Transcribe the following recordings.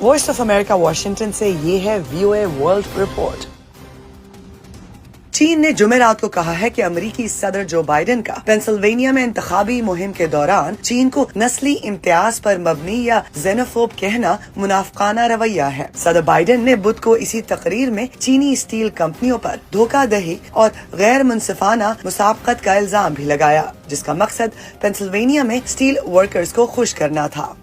Voice of America Washington से ये है VOA वर्ल्ड रिपोर्ट। चीन ने जुमेरात को कहा है कि अमेरिकी सदर जो बाइडेन का पेंसिल्वेनिया में इंतखाबी मुहिम के दौरान चीन को नस्ली इम्तियाज पर मबनी या जेनोफोब कहना मुनाफिकाना रवैया है। सदर बाइडेन ने बुध को इसी तकरीर में चीनी स्टील कंपनियों पर धोखाधड़ी और गैर मुनसिफाना मुसाबकत का इल्जाम भी लगाया, जिसका मकसद पेंसिल्वेनिया में स्टील वर्कर्स को खुश करना था।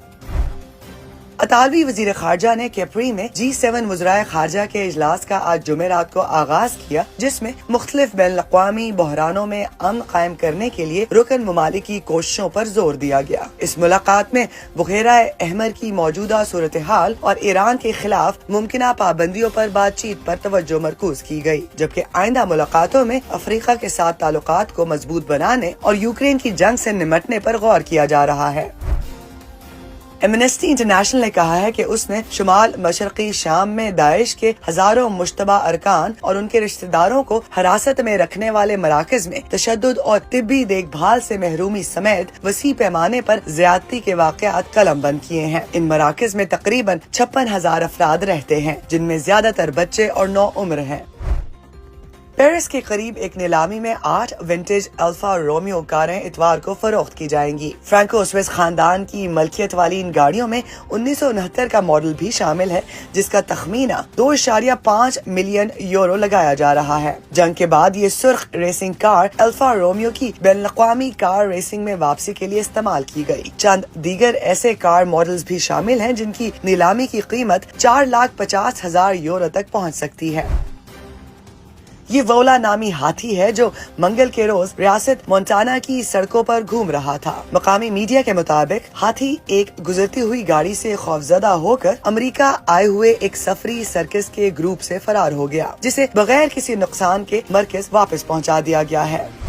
इतालवी वजीर खारजा ने कैप्री में G7 वज़राए खारजा के इजलास का आज जुमेरात को आगाज किया, जिसमें मुख्तलिफ बैनुल-अक़वामी बहरानों में अमन कायम करने के लिए रुकन ममालिक की कोशिशों पर जोर दिया गया। इस मुलाकात में बुखेरा अहमर की मौजूदा सूरत हाल और ईरान के खिलाफ मुमकिना पाबंदियों पर बातचीत पर तवज्जो मरकूज की गई, जबकि आइंदा मुलाकातों में अफ्रीका के साथ ताल्लुकात को मजबूत बनाने और यूक्रेन की जंग से निमटने पर गौर किया जा रहा है। एमनेस्टी इंटरनेशनल ने कहा है कि उसने शुमाल मशरकी शाम में दाइश के हजारों मुश्तबा अरकान और उनके रिश्तेदारों को हिरासत में रखने वाले मराकज में तशद्दुद और तिब्बी देखभाल से महरूमी समेत वसी पैमाने पर ज्यादती के वाक़यात कलमबंद किए हैं। इन मराकज में तकरीबन 56,000 अफराद रहते हैं, जिनमें ज्यादातर बच्चे और नौउम्र हैं। पेरिस के करीब एक नीलामी में 8 विंटेज अल्फा रोमियो कारें इतवार को फरोख्त की जाएंगी। फ्रैंको स्विस खानदान की मलकियत वाली इन गाड़ियों में 1969 का मॉडल भी शामिल है, जिसका तखमीना 2.5 मिलियन यूरो लगाया जा रहा है। जंग के बाद ये सुर्ख रेसिंग कार अल्फा रोमियो की बैनुल-अक़वामी कार रेसिंग में वापसी के लिए इस्तेमाल की गई। चंद दीगर ऐसे कार मॉडल्स भी शामिल हैं, जिनकी नीलामी की कीमत 4,50,000 यूरो तक पहुँच सकती है। ये वोला नामी हाथी है जो मंगल के रोज रियासत मोंटाना की सड़कों पर घूम रहा था। मकामी मीडिया के मुताबिक हाथी एक गुजरती हुई गाड़ी से खौफजदा होकर अमेरिका आए हुए एक सफरी सर्कस के ग्रुप से फरार हो गया, जिसे बगैर किसी नुकसान के मरकज वापस पहुंचा दिया गया है।